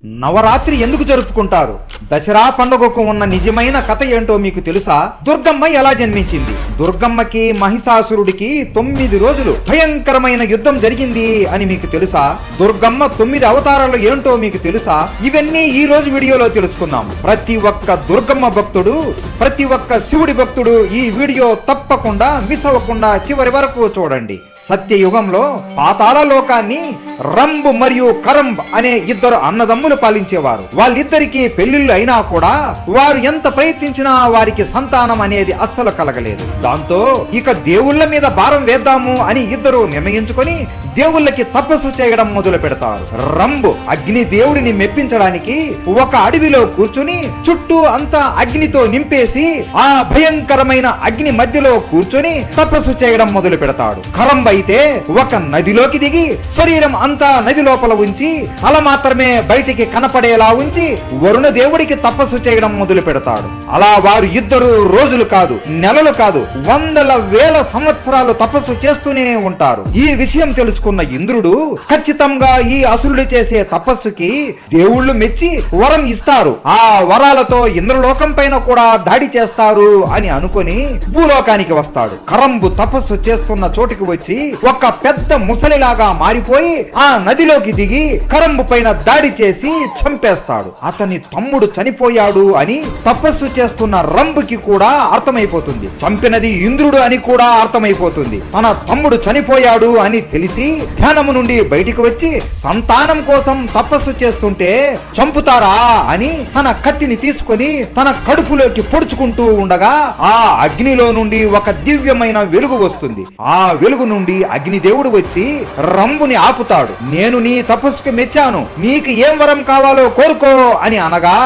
నవరాత్రి ఎందుకు జరుపుకుంటారు? దసరా పండుగకు ఉన్న నిజమైన కథ ఏంటో మీకు తెలుసా? దుర్గమ్మ ఎలా జన్మించింది? దుర్గమ్మకి మహిషాసురుడికి 9 రోజులు భయంకరమైన యుద్ధం జరిగింది అని మీకు తెలుసా? దుర్గమ్మ 9 అవతారాలు ఏంటో మీకు తెలుసా? ఇవన్నీ ఈ రోజు వీడియోలో తెలుసుకుందాం. ప్రతి ఒక్క దుర్గమ్మ భక్తుడు, ప్రతి ఒక్క శివుడి భక్తుడు ఈ వీడియో తప్పకుండా మిస్ అవ్వకుండా చివరి వరకు చూడండి. సత్యయుగంలో పాతాళ లోకాన్ని రంబ్ మరియు కరంబ్ అనే ఇద్దరు అన్నదమ్ములు పాలించేవారు. వాళ్ళిద్దరికి పెళ్లిళ్ళు అయినా కూడా వారు ఎంత ప్రయత్నించినా వారికి సంతానం అనేది అస్సలు కలగలేదు. దాంతో ఇక దేవుళ్ళ మీద భారం వేద్దాము అని ఇద్దరు నిర్ణయించుకొని దేవుళ్ళకి తపస్సు చేయడం మొదలు పెడతారు. రంబు అగ్ని దేవుడిని మెప్పించడానికి ఒక అడవిలో కూర్చుని చుట్టూ అంతా అగ్నితో నింపేసి ఆ భయంకరమైన అగ్ని మధ్యలో కూర్చుని తపస్సు చేయడం మొదలు పెడతాడు. కరంబ్ అయితే ఒక నదిలోకి దిగి శరీరం అంతా నది లోపల ఉంచి తల మాత్రమే బయటికి కనపడేలా ఉంచి వరుణ దేవుడికి తపస్సు చేయడం మొదలు పెడతాడు. అలా వారు ఇద్దరు రోజులు కాదు, నెలలు కాదు, వందల వేల సంవత్సరాలు తపస్సు చేస్తూనే ఉంటారు. ఈ విషయం తెలుసుకున్న ఇంద్రుడు ఖచ్చితంగా ఈ అసురుడు చేసే తపస్సుకి దేవుళ్ళు మెచ్చి వరం ఇస్తారు. ఆ వరాలతో ఇంద్రలోకం పైన కూడా దాడి చేస్తారు అని అనుకొని భూలోకానికి వస్తాడు. కరంబు తపస్సు చేస్తున్న చోటుకి వచ్చి ఒక పెద్ద ముసలిలాగా మారిపోయి ఆ నదిలోకి దిగి కరంబు పైన దాడి చేసి చంపేస్తాడు. అతని తమ్ముడు చనిపోయాడు అని తపస్సు చేస్తున్న రంబుకి కూడా అర్థమైపోతుంది. చంపినది ఇంద్రుడు అని కూడా అర్థమైపోతుంది. తన తమ్ముడు చనిపోయాడు అని తెలిసి ధ్యానము నుండి బయటికి వచ్చి సంతానం కోసం తపస్సు చేస్తుంటే చంపుతారా అని తన కత్తిని తీసుకొని తన కడుపులోకి పొడుచుకుంటూ ఉండగా ఆ అగ్నిలో నుండి ఒక దివ్యమైన వెలుగు వస్తుంది. ఆ వెలుగు నుండి అగ్నిదేవుడు వచ్చి రంబుని ఆపుతాడు. నేను నీ తపస్సుకు మెచ్చాను, నీకు ఏం వరం కావాలో కోరుకో అని అనగా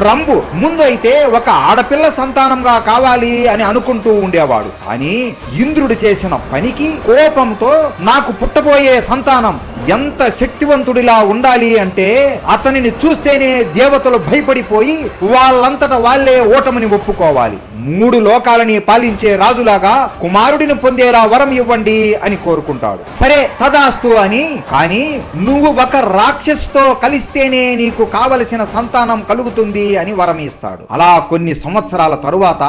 రంబు ముందు అయితే ఒక ఆడపిల్ల సంతానంగా కావాలి అని అనుకుంటూ ఉండేవాడు. కానీ ఇంద్రుడు చేసిన పనికి కోపంతో నాకు పుట్టబోయే సంతానం ఎంత శక్తివంతుడిలా ఉండాలి అంటే అతనిని చూస్తేనే దేవతలు భయపడిపోయి వాళ్ళంతట వాళ్ళే ఓటమిని ఒప్పుకోవాలి. 3 లోకాలని పాలించే రాజులాగా కుమారుడిని పొందేలా వరం ఇవ్వండి అని కోరుకుంటాడు. సరే తదాస్తు అని, కానీ నువ్వు ఒక రాక్షసుతో కలిస్తేనే నీకు కావలసిన సంతానం కలుగుతుంది అని వరం ఇస్తాడు. అలా కొన్ని సంవత్సరాల తరువాత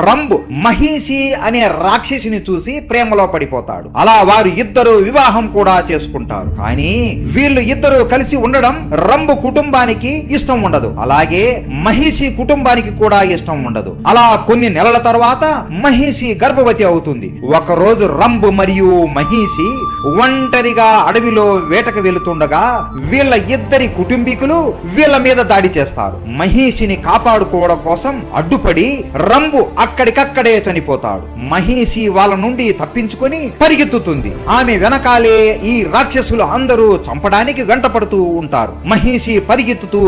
రంబు మహిషి అనే రాక్షసిని చూసి ప్రేమలో పడిపోతాడు. అలా వారు ఇద్దరు వివాహం కూడా చేసుకుంటారు. కానీ వీళ్ళు ఇద్దరు కలిసి ఉండడం రంబు కుటుంబానికి ఇష్టం ఉండదు, అలాగే మహిషి కుటుంబానికి కూడా ఇష్టం ఉండదు. అలా కొన్ని నెలల తర్వాత మహిషి గర్భవతి అవుతుంది. ఒక రోజు రంబు మరియు మహిషి ఒంటరిగా అడవిలో వేటకు వెళుతుండగా వీళ్ళ ఇద్దరి కుటుంబీకులు వీళ్ళ మీద దాడి చేస్తారు. మహిషిని కాపాడుకోవడం కోసం అడ్డుపడి రంబు అక్కడికక్కడే చనిపోతాడు. మహిషి వాళ్ళ నుండి తప్పించుకొని పరిగెత్తుతుంది. ఆమె వెనకాలే ఈ రాక్షసులు అందరూ చంపడానికి వెంటపడుతూ ఉంటారు. మహిషి పరిగెత్తుతూ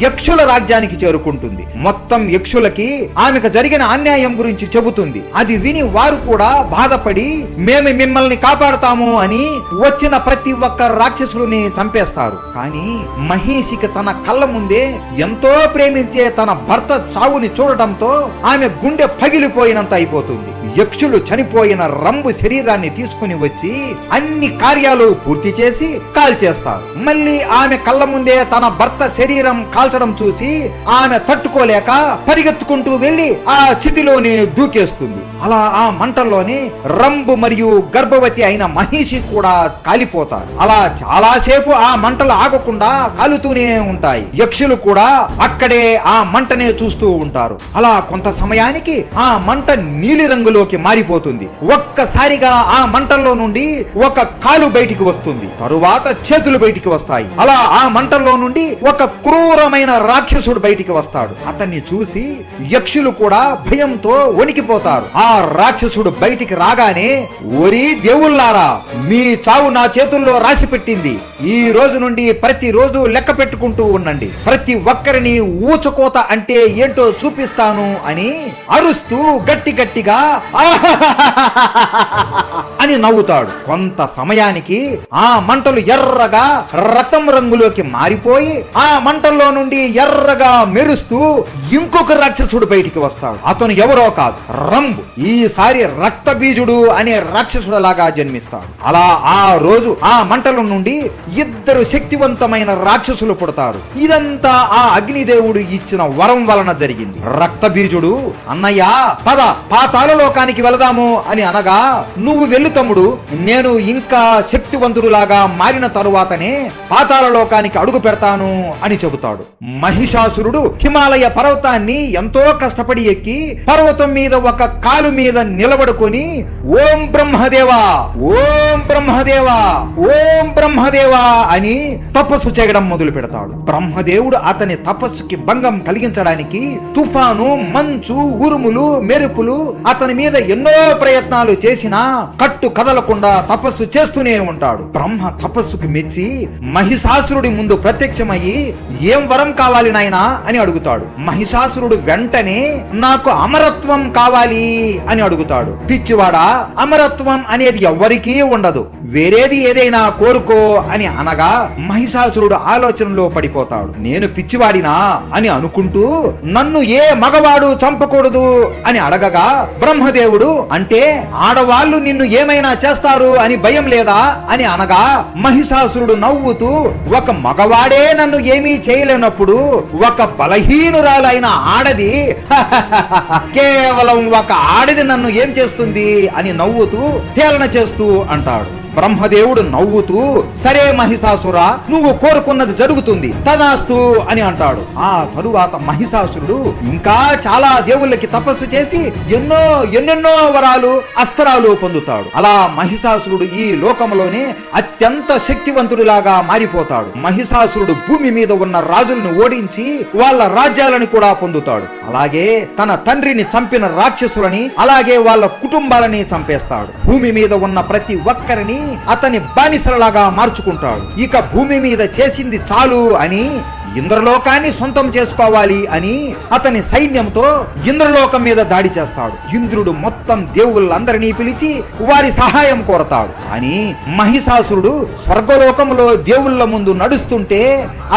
యక్షుల రాజ్యానికి చేరుకుంటుంది. మొత్తం యక్షులకి ఆమెకు జరిగిన అన్యాయం గురించి చెబుతుంది. అది విని వారు కూడా బాధపడి మేము మిమ్మల్ని కాపాడతాము అని వచ్చిన ప్రతి ఒక్క రాక్షసుని చంపేస్తారు. కానీ మహిషికి తన కళ్ళ ముందే ఎంతో ప్రేమించే తన భర్త చావుని చూడటంతో ఆమె గుండె పగిలిపోయినంత అయిపోతుంది. యక్షులు చనిపోయిన రంబు శరీరాన్ని తీసుకుని వచ్చి అన్ని కార్యాలు పూర్తి చేసి కాల్చేస్తారు. మళ్ళీ ఆమె కళ్ళ ముందే తన భర్త శరీరం కాల్చడం చూసి ఆమె తట్టుకోలేక పరిగెత్తుకుంటూ వెళ్లి ఆ చితిలోనే దూకేస్తుంది. అలా ఆ మంటల్లోనే రంబు మరియు గర్భవతి అయిన మహిషి కూడా కాలిపోతారు. అలా చాలాసేపు ఆ మంటలు ఆగకుండా కాలుతూనే ఉంటాయి. యక్షులు కూడా అక్కడే ఆ మంటనే చూస్తూ ఉంటారు. అలా కొంత సమయానికి ఆ మంట నీలి రంగులోకి మారిపోతుంది. ఒక్కసారిగా ఆ మంటల్లో నుండి ఒక కాలు బయటికి వస్తుంది, తరువాత చేతులు బయటికి వస్తాయి. అలా ఆ మంటల్లో నుండి ఒక క్రూరమైన రాక్షసుడు బయటికి వస్తాడు. అతన్ని చూసి యక్షులు కూడా భయంతో వణికిపోతారు. ఆ రాక్షసుడు బయటికి రాగానే, ఓరి దేవుళ్ళారా, మీ చావు నా చేతుల్లో రాసి పెట్టింది. ఈ రోజు నుండి ప్రతి రోజు లెక్క పెట్టుకుంటూ ఉండండి. ప్రతి ఒక్కరిని ఊచకోత అంటే ఏంటో చూపిస్తాను అని అరుస్తూ గట్టిగా అని నవ్వుతాడు. కొంత సమయానికి ఆ మంటలు ఎర్రగా రక్తం రంగులోకి మారిపోయి ఆ మంటల్లో నుండి ఎర్రగా మెరుస్తూ ఇంకొక రాక్షసుడు బయటికి వస్తాడు. అతను ఎవరో కాదు, రంబు. ఈసారి రక్తబీజుడు అనే రాక్షసుడు లాగా జన్మిస్తాడు. అలా ఆ రోజు ఆ మంటల నుండి ఇద్దరు శక్తివంతమైన రాక్షసులు పుడతారు. ఇదంతా ఆ అగ్నిదేవుడు ఇచ్చిన వరం వలన జరిగింది. రక్తబీజుడు, అన్నయ్య పద పాతాళ లోకానికి వెళదాము అని అనగా, నువ్వు వెళ్ళు తమ్ముడు, నేను ఇంకా శక్తివంతుడులాగా మారిన తరువాతనే పాతాళ లోకానికి అడుగు పెడతాను అని చెబుతాడు. మహిషాసురుడు హిమాలయ పర్వతాన్ని ఎంతో కష్టపడి ఎక్కి పర్వతం మీద ఒక కాలు మీద నిలబడుకొని ఓం బ్రహ్మదేవా, ఓం బ్రహ్మదేవా, ఓం బ్రహ్మదేవా అని తపస్సు చేయడం మొదలు పెడతాడు. బ్రహ్మదేవుడు అతని తపస్సుకి భంగం కలిగించడానికి తుఫాను, మంచు, ఉరుములు, మెరుపులు అతని మీద ఎన్నో ప్రయత్నాలు చేసినా కట్టు కదలకుండా తపస్సు చేస్తూనే ఉంటాడు. బ్రహ్మ తపస్సుకు మెచ్చి మహిషాసురుడి ముందు ప్రత్యక్షమయ్యి ఏం వరం కావాలి నాయనా అని అడుగుతాడు. మహిషాసురుడు వెంటనే నాకు అమరత్వం కావాలి అని అడుగుతాడు. పిచ్చివాడా, అమరత్వం అనేది ఎవ్వరికీ ఉండదు, వేరేది ఏదైనా కోరుకో అని అనగా మహిషాసురుడు ఆలోచనలో పడిపోతాడు. నేను పిచ్చివాడినా అని అనుకుంటూ నన్ను ఏ మగవాడు చంపకూడదు అని అడగగా బ్రహ్మదేవుడు, అంటే ఆడవాళ్ళు నిన్ను ఏమైనా చేస్తారు అని భయం లేదా అని అనగా మహిషాసురుడు నవ్వుతూ, ఒక మగవాడే నన్ను ఏమీ చేయలేనప్పుడు ఒక బలహీనురాలైన ఆడది కేవలం ఒక ఆడది నన్ను ఏం చేస్తుంది అని నవ్వుతూ హేళన చేస్తూ అంటాడు. బ్రహ్మదేవుడు నవ్వుతూ, సరే మహిషాసురా, నువ్వు కోరుకున్నది జరుగుతుంది, తదాస్తు అని అంటాడు. ఆ తరువాత మహిషాసురుడు ఇంకా చాలా దేవుళ్ళకి తపస్సు చేసి ఎన్నెన్నో వరాలు, అస్త్రాలు పొందుతాడు. అలా మహిషాసురుడు ఈ లోకంలోనే అత్యంత శక్తివంతుడిలాగా మారిపోతాడు. మహిషాసురుడు భూమి మీద ఉన్న రాజులను ఓడించి వాళ్ళ రాజ్యాలను కూడా పొందుతాడు. అలాగే తన తండ్రిని చంపిన రాక్షసులని, అలాగే వాళ్ళ కుటుంబాలని చంపేస్తాడు. భూమి మీద ఉన్న ప్రతి ఒక్కరిని అతని బానిసలలాగా మార్చుకుంటాడు. ఇక భూమి మీద చేసింది చాలు అని ఇంద్రలోకాన్ని సొంతం చేసుకోవాలి అని అతని సైన్యంతో ఇంద్రలోకం మీద దాడి చేస్తాడు. ఇంద్రుడు మొత్తం దేవుళ్ళందరినీ పిలిచి వారి సహాయం కోరతాడు. అని మహిషాసురుడు స్వర్గలోకంలో దేవుళ్ళ ముందు నడుస్తుంటే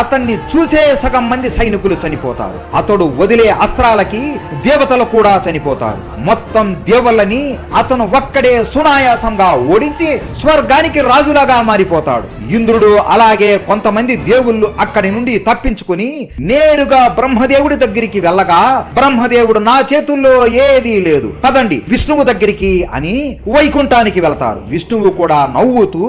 అతన్ని చూసే సగం మంది సైనికులు చనిపోతారు. అతడు వదిలే అస్త్రాలకి దేవతలు కూడా చనిపోతారు. మొత్తం దేవుళ్ళని అతను ఒక్కడే సునాయాసంగా ఓడించి స్వర్గానికి రాజులాగా మారిపోతాడు. ఇంద్రుడు అలాగే కొంతమంది దేవుళ్ళు అక్కడి నుండి తప్పించుకుని నేరుగా బ్రహ్మదేవుడి దగ్గరికి వెళ్ళగా, బ్రహ్మదేవుడు నా చేతుల్లో ఏదీ లేదు, పదండి విష్ణువు దగ్గరికి అని వైకుంఠానికి వెళతారు. విష్ణువు కూడా నవ్వుతూ,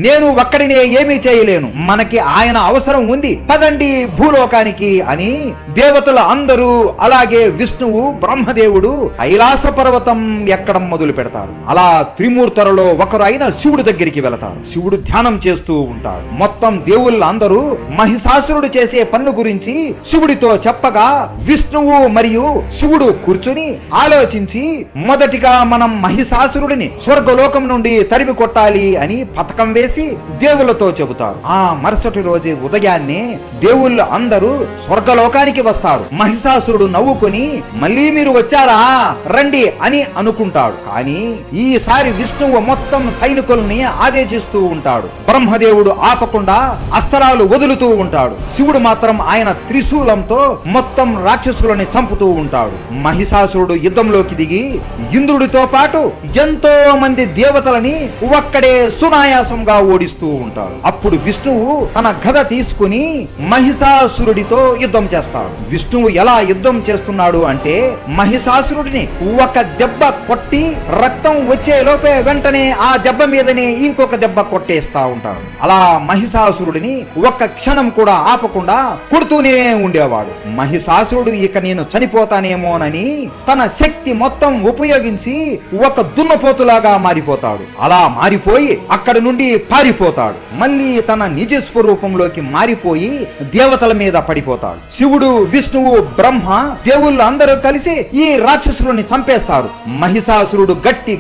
నేను ఒక్కడినే ఏమీ చేయలేను, మనకి ఆయన అవసరం ఉంది, పదండి భూలోకానికి అని దేవతలు అందరూ అలాగే విష్ణువు, బ్రహ్మదేవుడు కైలాస పర్వతం ఎక్కడం మొదలు పెడతారు. అలా త్రిమూర్తులలో ఒకరు అయిన శివుడు దగ్గరికి వెళతారు. శివుడు ధ్యానం చేస్తూ ఉంటాడు. మొత్తం దేవుళ్ళందరూ మహిషాసురుడు చేసే పన్ను గురించి శివుడితో చెప్పగా విష్ణువు మరియు శివుడు కూర్చుని ఆలోచించి, మొదటిగా మనం మహిషాసురుడిని స్వర్గలోకం నుండి తరిమి కొట్టాలి అని పథకం వేసి దేవుళ్ళతో చెబుతారు. ఆ మరుసటి రోజు ఉదయాన్నే దేవుళ్ళు అందరూ స్వర్గలోకానికి వస్తారు. మహిషాసురుడు నవ్వుకొని, మళ్ళీ మీరు వచ్చారా, రండి అని అనుకుంటాడు. కానీ ఈసారి విష్ణువు మొత్తం సైనికుల్ని ఆదేశిస్తూ ఉంటాడు. బ్రహ్మదేవుడు ఆపకుండా అస్త్రాలు వదులుతూ ఉంటాడు. శివుడు మాత్రం ఆయన త్రిశూలంతో మొత్తం రాక్షసులని చంపుతూ ఉంటాడు. మహిషాసురుడు యుద్ధంలోకి దిగి ఇంద్రుడితో పాటు ఎంతో మంది దేవతలని ఒక్కడే సునాయాసంగా ఓడిస్తూ ఉంటాడు. అప్పుడు విష్ణువు తన గద తీసుకుని మహిషాసురుడితో యుద్ధం చేస్తాడు. విష్ణువు ఎలా యుద్ధం చేస్తున్నాడు అంటే, మహిషాసురుడిని ఒక దెబ్బ కొట్టి రక్తం వచ్చే లోపే వెంటనే ఆ దెబ్బ మీదనే ఇంకొక దెబ్బ కొట్టేస్తా ఉంటాడు. అలా మహిషాసురుడిని ఒక్క క్షణం కూడా ఆపకుండా కొడుతూనే ఉండేవాడు. మహిషాసురుడు ఇక నేను చనిపోతానేమోనని తన శక్తి మొత్తం ఉపయోగించి ఒక దున్నపోతులాగా మారిపోతాడు. అలా మారిపోయి అక్కడి నుండి పారిపోతాడు. మళ్ళీ తన నిజ స్వరూపంలోకి మారిపోయి దేవతల మీద పడిపోతాడు. శివుడు, విష్ణువు, బ్రహ్మ దేవుళ్ళు అందరూ కలిసి ఈ రాక్షసులని చంపేస్తారు. మహిషాసురుడు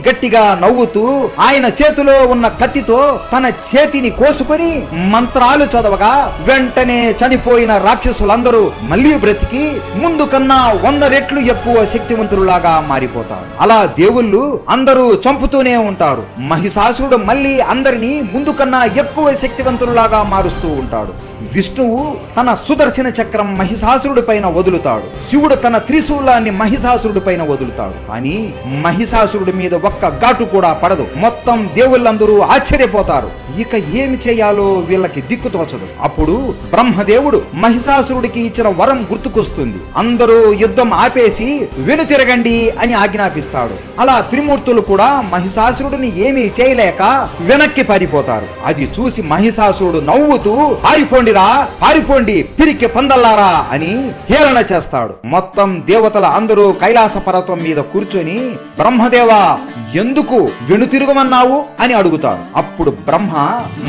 గట్టిగా నవ్వుతూ ఆయన చేతిలో ఉన్న కత్తితో తన చేతిని కోసుకొని మంత్రాలు చదవగా వెంటనే చనిపో చనిపోయిన రాక్షసులందరూ మళ్ళీ బ్రతికి ముందు కన్నా 100 రెట్లు ఎక్కువ శక్తివంతులులాగా మారిపోతారు. అలా దేవుళ్ళు అందరూ చంపుతూనే ఉంటారు. మహిషాసురుడు మళ్ళీ అందరినీ ముందు కన్నా ఎక్కువ శక్తివంతులులాగా మారుస్తూ ఉంటాడు. విష్ణువు తన సుదర్శన చక్రం మహిషాసురుడి పైన వదులుతాడు. శివుడు తన త్రిశూలాన్ని మహిషాసురుడి పైన వదులుతాడు. కానీ మహిషాసురుడి మీద ఒక్క ఘాటు కూడా పడదు. మొత్తం దేవుళ్ళందరూ ఆశ్చర్యపోతారు. ఇక ఏమి చేయాలో వీళ్ళకి దిక్కు తోచదు. అప్పుడు బ్రహ్మదేవుడు మహిషాసురుడికి ఇచ్చిన వరం గుర్తుకొస్తుంది. అందరూ యుద్ధం ఆపేసి వెనుతిరగండి అని ఆజ్ఞాపిస్తాడు. అలా త్రిమూర్తులు కూడా మహిషాసురుడిని ఏమీ చేయలేక వెనక్కి పారిపోతారు. అది చూసి మహిషాసురుడు నవ్వుతూ పారిపోండి పిరికి పందల్లారా అని హేళన చేస్తాడు. మొత్తం దేవతల అందరూ కైలాస పర్వతం మీద కూర్చొని బ్రహ్మదేవా ఎందుకు వెనుతిరుగమన్నావు అని అడుగుతారు. అప్పుడు బ్రహ్మ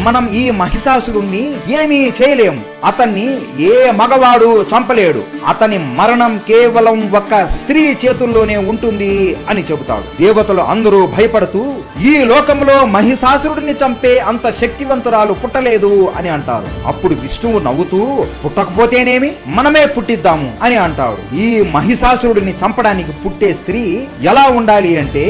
మనం ఈ మహిషాసురుణ్ణి ఏమీ చేయలేము. అతన్ని ఏ మగవాడు చంపలేడు. అతని మరణం కేవలం ఒక స్త్రీ చేతుల్లోనే ఉంటుంది అని చెబుతాడు. దేవతలు అందరూ భయపడుతూ ఈ లోకంలో మహిషాసురుడిని చంపే అంత శక్తివంతురాలు పుట్టలేదు అని అంటారు. అప్పుడు విష్ణువు నవ్వుతూ పుట్టకపోతేనేమి మనమే పుట్టిద్దాము అని అంటాడు. ఈ మహిషాసురుడిని చంపడానికి పుట్టే స్త్రీ ఎలా ఉండాలి అంటే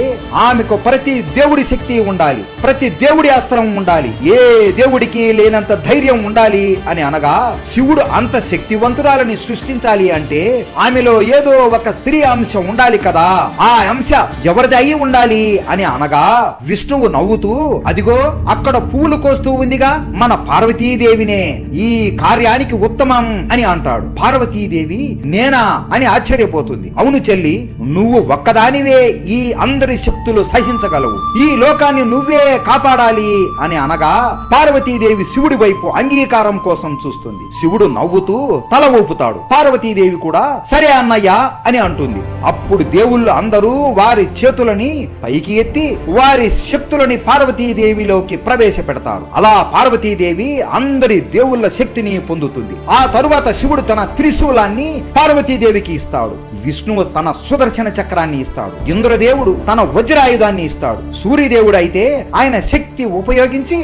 ఆమెకు ప్రతి దేవుడి శక్తి ఉండాలి, ప్రతి దేవుడి అస్త్రం ఉండాలి, ఏ దేవుడికి లేనంత ధైర్యం ఉండాలి అని అనగా శివుడు అంత శక్తివంతురాలని సృష్టించాలి అంటే ఆమెలో ఏదో ఒక స్త్రీ అంశం ఉండాలి కదా. ఆ అంశ ఎవరిది అయి ఉండాలి అని అనగా విష్ణువు నవ్వుతూ అదిగో అక్కడ పూలు కోస్తూ ఉందిగా మన పార్వతీదేవినే ఈ కార్యానికి ఉత్తమం అని అంటాడు. పార్వతీదేవి నేనా అని ఆశ్చర్యపోతుంది. అవును చెల్లి, నువ్వు ఒక్కదానివే ఈ అందరి శక్తులు సహించగలవు. ఈ లోకాన్ని నువ్వే కాపాడాలి అని అనగా పార్వతీదేవి శివుడి వైపు అంగీకారం కోసం చూస్తుంది. శివుడు నవ్వుతూ తల ఊపుతాడు. పార్వతీదేవి కూడా సరే అన్నయ్య అని అంటుంది. అప్పుడు దేవుళ్ళు అందరూ వారి చేతులని పైకి ఎత్తి వారి శక్తులని పార్వతీదేవిలోకి ప్రవేశపెడతారు. అలా పార్వతీదేవి అందరి దేవుళ్ళ శక్తిని పొందుతుంది. ఆ తరువాత శివుడు తన త్రిశూలాన్ని పార్వతీదేవికి ఇస్తాడు. విష్ణువు తన సుదర్శన చక్రాన్ని ఇస్తాడు. ఇంద్రదేవుడు తన వజ్రాయుధాన్ని ఇస్తాడు. సూర్యదేవుడు అయితే ఆయన శక్తి ఉపయోగించి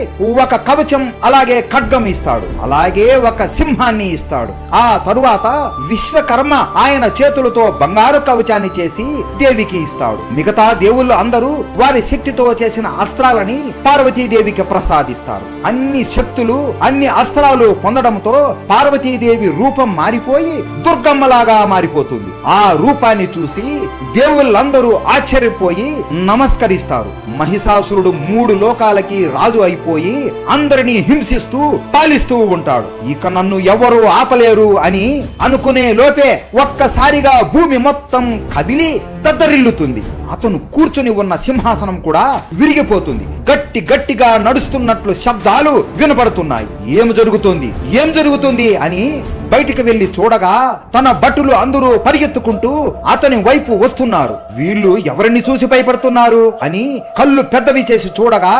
ఒక కవచం అలాగే ఖడ్గం ఇస్తాడు. అలాగే ఒక సింహాన్ని ఇస్తాడు. ఆ తరువాత విశ్వకర్మ ఆయన చేతులతో బంగారు కవచాన్ని చేసి దేవికి ఇస్తాడు. మిగతా దేవుళ్ళు అందరూ వారి శక్తితో చేసిన అస్త్రాలని పార్వతీదేవికి ప్రసాదిస్తారు. అన్ని శక్తులు అన్ని అస్త్రాలు పొందడంతో పార్వతీదేవి రూపం మారిపోయి దుర్గమ్మలాగా మారిపోతుంది. ఆ రూపాన్ని చూసి దేవుళ్ళందరూ ఆశ్చర్యపోయి నమస్కరిస్తారు. మహిషాసురుడు 3 లోకాలకి రాజు అయిపోయి అందరినీ హింసిస్తూ పాలిస్తూ ఉంటాడు. ఇక నన్ను ఎవరు ఆపలేరు అని అనుకునే లోపే ఒక్కసారిగా భూమి మొత్తం కదిలి దద్దరిల్లుతుంది. అతను కూర్చుని ఉన్న సింహాసనం కూడా విరిగిపోతుంది. గట్టిగా నడుస్తున్నట్లు శబ్దాలు వినపడుతున్నాయి. ఏం జరుగుతుంది అని బయటికి వెళ్లి చూడగా తన భటులు అందరూ పరిగెత్తుకుంటూ అతని వైపు వస్తున్నారు. వీళ్ళు ఎవరిని చూసి భయపడుతున్నారు అని కళ్ళు పెద్దవి చేసి చూడగా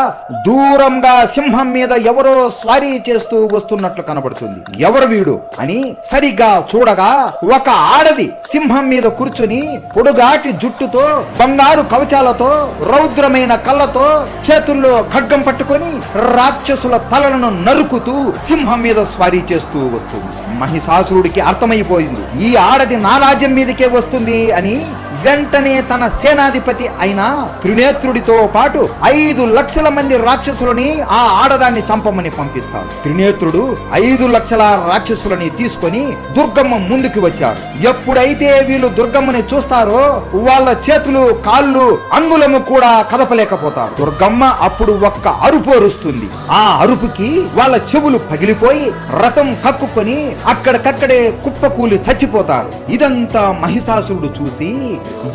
దూరంగా సింహం మీద ఎవరో స్వారీ చేస్తూ వస్తున్నట్లు కనబడుతుంది. ఎవరు వీడు అని సరిగ్గా చూడగా ఒక ఆడది సింహం మీద కూర్చుని పొడుగాటి జుట్టుతో బంగారు కవచాలతో రౌద్రమైన కళ్ళతో చేతుల్లో ఖడ్గం పట్టుకొని రాక్షసుల తలలను నరుకుతూ సింహం మీద స్వారీ చేస్తూ వస్తుంది. మహిషాసురుడికి అర్థమైపోయింది ఈ ఆడది నా రాజ్యం మీదకే వస్తుంది అని. వెంటనే తన సేనాధిపతి అయిన త్రినేత్రుడితో పాటు 5 లక్షల మంది రాక్షసులని ఆ ఆడదాన్ని చంపమని పంపిస్తారు. త్రినేత్రుడు 5 లక్షల రాక్షసులని తీసుకొని దుర్గమ్మ ముందుకు వచ్చారు. ఎప్పుడైతే వీళ్ళు దుర్గమ్మని చూస్తారో వాళ్ళ చేతులు కాళ్ళు అంగుళము కూడా కదపలేకపోతారు. దుర్గమ్మ అప్పుడు ఒక్క అరుపు అరుస్తుంది. ఆ అరుపుకి వాళ్ళ చెవులు పగిలిపోయి రథం కక్కుకొని అక్కడికక్కడే కుప్పకూలి చచ్చిపోతారు. ఇదంతా మహిషాసురుడు చూసి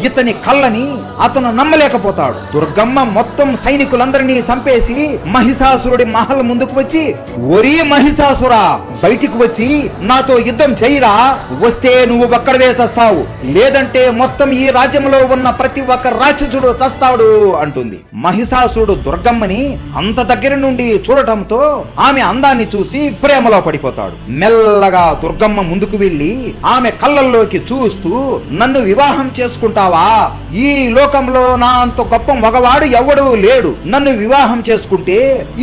ఇతని కళ్ళని అతను నమ్మలేకపోతాడు. దుర్గమ్మ మొత్తం సైనికులందరినీ చంపేసి మహిషాసురుడి మహల్ ముందుకు వచ్చి ఒరీ మహిషాసురా, బయటికి వచ్చి నాతో యుద్ధం చేయరా, వస్తే నువ్వు ఒక్కడవే చస్తావు, లేదంటే మొత్తం ఈ రాజ్యంలో ఉన్న ప్రతి ఒక్క రాక్షసుడు చస్తాడు అంటుంది. మహిషాసురుడు దుర్గమ్మని అంత దగ్గర నుండి చూడటంతో ఆమె అందాన్ని చూసి ప్రేమలో పడిపోతాడు. మెల్లగా దుర్గమ్మ ముందుకు వెళ్లి ఆమె కళ్ళల్లోకి చూస్తూ, నన్ను వివాహం చేసుకుంటావా? ఈ లోకంలో నా అంత గొప్ప మగవాడు ఎవడూ లేడు. నన్ను వివాహం చేసుకుంటే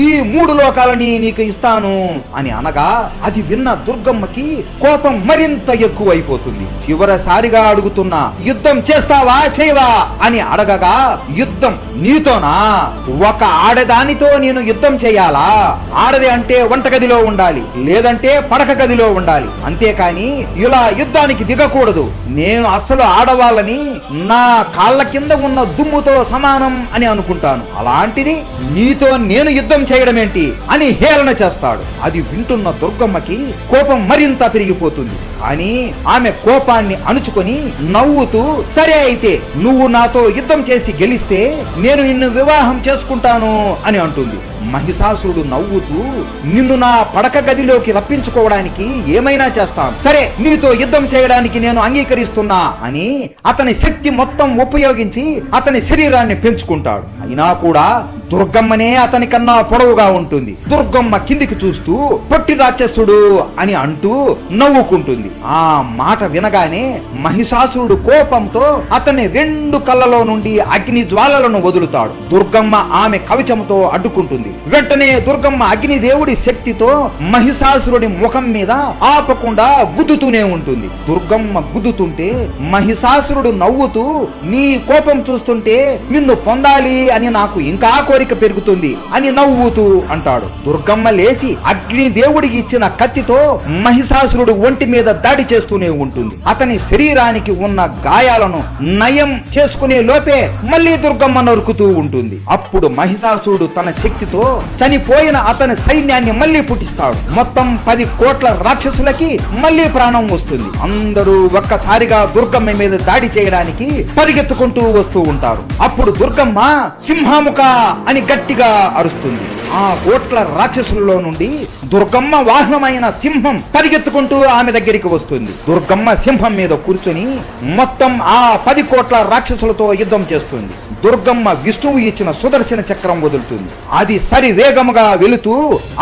ఈ 3 లోకాలని నీకు ఇస్తాను అని అనగా, అది విన్న దుర్గమ్మకి కోపం మరింత ఎక్కువైపోతుంది. చివరిసారిగా అడుగుతున్నా, యుద్ధం చేస్తావా చేయవా అని అడగగా, యుద్ధం నీతోనా? ఒక ఆడదానితో నేను యుద్ధం చేయాలా? ఆడది అంటే వంటగదిలో ఉండాలి, లేదంటే పడక గదిలో ఉండాలి, అంతేకాని ఇలా యుద్ధానికి దిగకూడదు. నేను అసలు ఆడవాళ్ళని నా కాళ్ళ కింద ఉన్న దుమ్ముతో సమానం అని అనుకుంటాను. అలాంటిది నీతో నేను యుద్ధం చేయడం ఏంటి అని హేళన చేస్తాడు. అది వింటున్న దుర్గమ్మకి కోపం మరింత పెరిగిపోతుంది. కానీ ఆమె కోపాన్ని అణుచుకొని నవ్వుతూ, సరే అయితే నువ్వు నాతో యుద్ధం చేసి గెలిస్తే నేను నిన్ను వివాహం చేసుకుంటాను అని అంటుంది. మహిషాసురుడు నవ్వుతూ, నిన్ను నా పడక గదిలోకి రప్పించుకోవడానికి ఏమైనా చేస్తాను, సరే నీతో యుద్ధం చేయడానికి నేను అంగీకరిస్తున్నా అని అతని శక్తి మొత్తం ఉపయోగించి అతని శరీరాన్ని పెంచుకుంటాడు. అయినా కూడా దుర్గమ్మనే అతని కన్నా పొడవుగా ఉంటుంది. దుర్గమ్మ కిందికి చూస్తూ పొట్టి రాక్షసుడు అని అంటూ నవ్వుకుంటుంది. ఆ మాట వినగానే మహిషాసురుడు కోపంతో అతని 2 కళ్ళలో నుండి అగ్ని జ్వాలలను వదులుతాడు. దుర్గమ్మ ఆమె కవచంతో అడ్డుకుంటుంది. వెంటనే దుర్గమ్మ అగ్నిదేవుడి శక్తితో మహిషాసురుడి ముఖం మీద ఆపకుండా గుద్దుతూనే ఉంటుంది. దుర్గమ్మ గుద్దుతుంటే మహిషాసురుడు నవ్వుతూ, నీ కోపం చూస్తుంటే నిన్ను పొందాలి అని నాకు ఇంకా కోరిక పెరుగుతుంది అని నవ్వుతూ అంటాడు. దుర్గమ్మ లేచి అగ్నిదేవుడికి ఇచ్చిన కత్తితో మహిషాసురుడు ఒంటి మీద దాడి చేస్తూనే ఉంటుంది. అతని శరీరానికి ఉన్న గాయాలను నయం చేసుకునే లోపే మళ్ళీ దుర్గమ్మ నరుకుతూ ఉంటుంది. అప్పుడు మహిషాసురుడు తన శక్తితో చనిపోయిన అతని సైన్యాన్ని మళ్ళీ పుట్టిస్తాడు. మొత్తం 10 కోట్ల రాక్షసులకి మళ్ళీ ప్రాణం వస్తుంది. అందరూ ఒక్కసారిగా దుర్గమ్మ మీద దాడి చేయడానికి పరిగెత్తుకుంటూ వస్తూ ఉంటారు. అప్పుడు దుర్గమ్మ సింహముఖ అని గట్టిగా అరుస్తుంది. ఆ కోట్ల రాక్షసులలో నుండి దుర్గమ్మ వాహనమైన సింహం పరిగెత్తుకుంటూ ఆమె దగ్గరికి వస్తుంది. దుర్గమ్మ సింహం మీద కూర్చొని మొత్తం ఆ 10 కోట్ల రాక్షసులతో యుద్ధం చేస్తుంది. దుర్గమ్మ విష్ణువు ఇచ్చిన సుదర్శన చక్రం వదులుతుంది. అది సరి వేగముగా వెళుతూ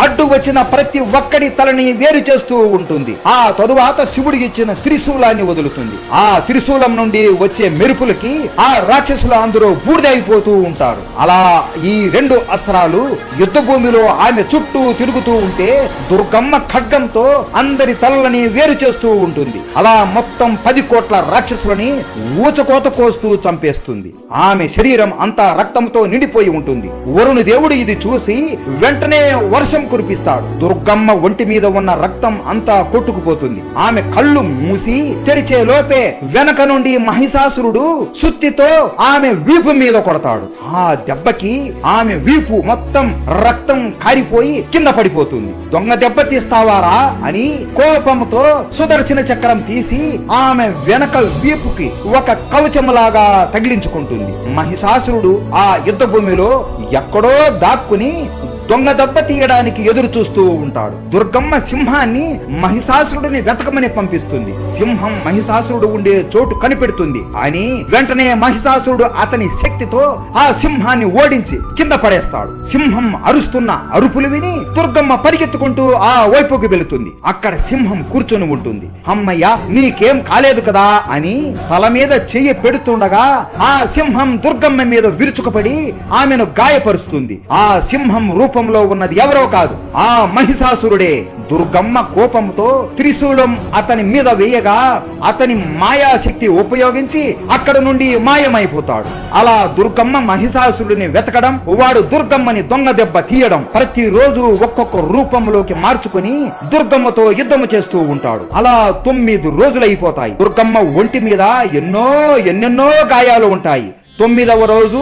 అడ్డు వచ్చిన ప్రతి ఒక్కడి తలని వేరు చేస్తూ ఉంటుంది. ఆ తరువాత శివుడికి ఇచ్చిన త్రిశూలాన్ని వదులుతుంది. ఆ త్రిశూలం నుండి వచ్చే మెరుపులకి ఆ రాక్షసులు అందరూ బూడిదైపోతూ ఉంటారు. అలా ఈ 2 అస్త్రాలు యుద్ధ భూమిలో ఆమె చుట్టూ తిరుగుతూ ఉంటే దుర్గమ్మ ఖడ్గంతో అందరి తలలని వేరు చేస్తూ ఉంటుంది. అలా మొత్తం 10 కోట్ల రాక్షసులని ఊచకోత కోస్తూ చంపేస్తుంది. ఆమె శరీరం అంతా రక్తంతో నిండిపోయి ఉంటుంది. వరుణ దేవుడు ఇది చూసి వెంటనే వర్షం కురిపిస్తాడు. దుర్గమ్మ ఒంటి మీద ఉన్న రక్తం అంతా కొట్టుకుపోతుంది. ఆమె కళ్ళు మూసి తెరిచే లోపే వెనక నుండి మహిషాసురుడు సుత్తితో ఆమె వీపు మీద కొడతాడు. ఆ దెబ్బకి ఆమె వీపు మొత్తం రక్తం కారిపోయి కింద పడిపోతుంది. దొంగ దెబ్బ తీస్తావారా అని కోపంతో సుదర్శన చక్రం తీసి ఆమె వెనక వీపుకి ఒక కవచములాగా తగిలించుకుంటుంది. మహిషాసురుడు ఆ యుద్ధ భూమిలో ఎక్కడో దాక్కుని దొంగ దెబ్బ తీయడానికి ఎదురు చూస్తూ ఉంటాడు. దుర్గమ్మ సింహాన్ని మహిషాసురుడిని వెతకమని పంపిస్తుంది. సింహం మహిషాసురుడు ఉండే చోటు కనిపెడుతుంది. అని వెంటనే మహిషాసురుడు అతని శక్తితో ఆ సింహాన్ని ఓడించి కింద పడేస్తాడు. సింహం అరుస్తున్న అరుపులు విని దుర్గమ్మ పరిగెత్తుకుంటూ ఆ వైపుకి వెళుతుంది. అక్కడ సింహం కూర్చొని ఉంటుంది. అమ్మయ్య నీకేం కాలేదు కదా అని తల మీద చెయ్యి పెడుతుండగా ఆ సింహం దుర్గమ్మ మీద విరుచుకుపడి ఆమెను గాయపరుస్తుంది. ఆ సింహం రూపంలో ఉన్నది ఎవరో కాదు, ఆ మహిషాసురుడే. దుర్గమ్మ కోపంతో త్రిశూలం అతని మీద వేయగా అతని మాయాశక్తి ఉపయోగించి అక్కడ నుండి మాయమైపోతాడు. అలా దుర్గమ్మ మహిషాసురుడిని వెతకడం, వాడు దుర్గమ్మని దొంగ దెబ్బ తీయడం, ప్రతిరోజు ఒక్కొక్క రూపంలోకి మార్చుకుని దుర్గమ్మతో యుద్ధము చేస్తూ ఉంటాడు. అలా 9 రోజులైపోతాయి. దుర్గమ్మ ఒంటి మీద ఎన్నెన్నో గాయాలు ఉంటాయి. 9వ రోజు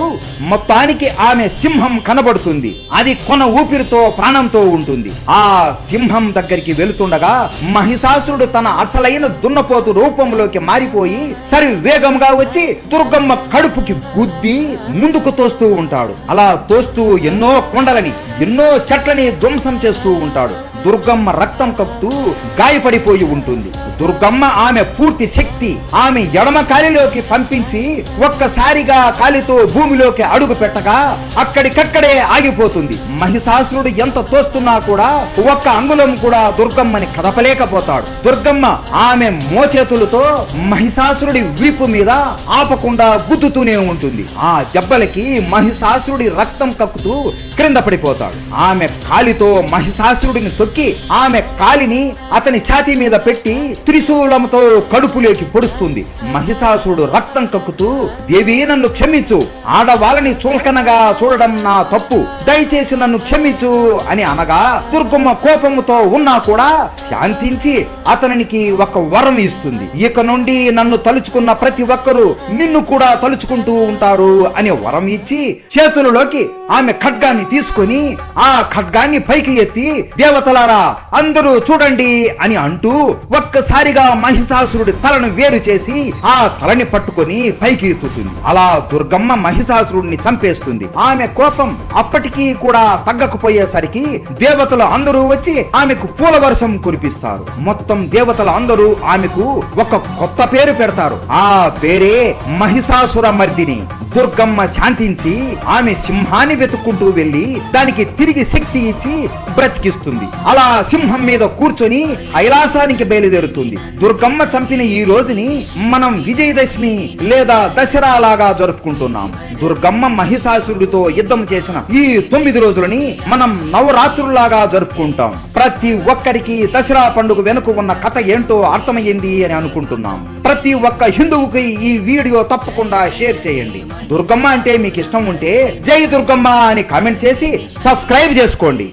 మొత్తానికి ఆమె సింహం కనబడుతుంది. అది కొన ఊపిరితో ప్రాణంతో ఉంటుంది. ఆ సింహం దగ్గరికి వెళుతుండగా మహిషాసురుడు తన అసలైన దున్నపోతు రూపంలోకి మారిపోయి సరి వేగంగా వచ్చి దుర్గమ్మ కడుపుకి గుద్ది ముందుకు తోస్తూ ఉంటాడు. అలా తోస్తూ ఎన్నో కొండలని ఎన్నో చెట్లని ధ్వంసం చేస్తూ ఉంటాడు. దుర్గమ్మ రక్తం కక్కుతూ గాయపడిపోయి ఉంటుంది. దుర్గమ్మ ఆమె పూర్తి శక్తి ఆమె ఎడమ కాలిలోకి పంపించి ఒక్కసారిగా కాలితో భూమిలోకి అడుగు పెట్టగా అక్కడికక్కడే ఆగిపోతుంది. మహిషాసురుడు ఎంత తోస్తున్నా కూడా ఒక్క అంగుళం కూడా దుర్గమ్మని కదపలేకపోతాడు. దుర్గమ్మ ఆమె మోచేతులతో మహిషాసురుడి వీపు మీద ఆపకుండా గుద్దుతూనే ఉంటుంది. ఆ దెబ్బలకి మహిషాసురుడి రక్తం కక్కుతూ క్రింద పడిపోతాడు. ఆమె కాలితో మహిషాసురుడిని తొక్కి ఆమె కాలిని అతని ఛాతీ మీద పెట్టి త్రిశూలంతో కడుపులోకి పొడుస్తుంది. మహిషాసురుడు రక్తం కక్కుతూ దేవి నన్ను క్షమించు, ఆడవాళ్ళని చులకనగా చూడడం నా తప్పు, దయచేసి నన్ను క్షమించు అని అనగా దుర్గమ్మ కోపముతో ఉన్నా కూడా శాంతించి అతనికి ఒక వరం ఇస్తుంది. ఇక నుండి నన్ను తలుచుకున్న ప్రతి ఒక్కరూ నిన్ను కూడా తలుచుకుంటూ ఉంటారు అని వరం ఇచ్చి చేతులలోకి ఆమె ఖడ్గాన్ని తీసుకొని ఆ ఖడ్గాన్ని పైకి ఎత్తి దేవతలారా అందరూ చూడండి అని అంటూ ఒక్కసారిగా మహిషాసురుడి తలను వేరు చేసి ఆ తలని పట్టుకొని పైకి ఎత్తుతుంది. అలా దుర్గమ్మ మహిషాసురుడిని చంపేస్తుంది. ఆమె కోపం అప్పటికీ కూడా తగ్గకపోయేసరికి దేవతలు అందరూ వచ్చి ఆమెకు పూల వర్షం కురిపిస్తారు. మొత్తం దేవతలు అందరూ ఆమెకు ఒక కొత్త పేరు పెడతారు. ఆ పేరే మహిషాసుర మర్దిని. దుర్గమ్మ శాంతించి ఆమె సింహాన్ని వెతుక్కుంటూ వెళ్లి దానికి తిరిగి శక్తి ఇచ్చి బ్రతికిస్తుంది. అలా సింహం మీద కూర్చొని కైలాసానికి బయలుదేరుతుంది. దుర్గమ్మ చంపిన ఈ రోజుని మనం విజయదశమి లేదా దసరా లాగా జరుపుకుంటున్నాం. దుర్గమ్మ మహిషాసురుడితో యుద్ధం చేసిన ఈ 9 రోజులని మనం నవరాత్రులాగా జరుపుకుంటాం. ప్రతి ఒక్కరికి దసరా పండుగ వెనుక ఉన్న కథ ఏంటో అర్థమైంది అని అనుకుంటున్నాం. ప్రతి ఒక్క హిందువుకి ఈ వీడియో తప్పకుండా షేర్ చేయండి. దుర్గమ్మ అంటే మీకు ఇష్టం ఉంటే జై దుర్గమ్మ అని కామెంట్ చేసి సబ్స్క్రైబ్ చేసుకోండి.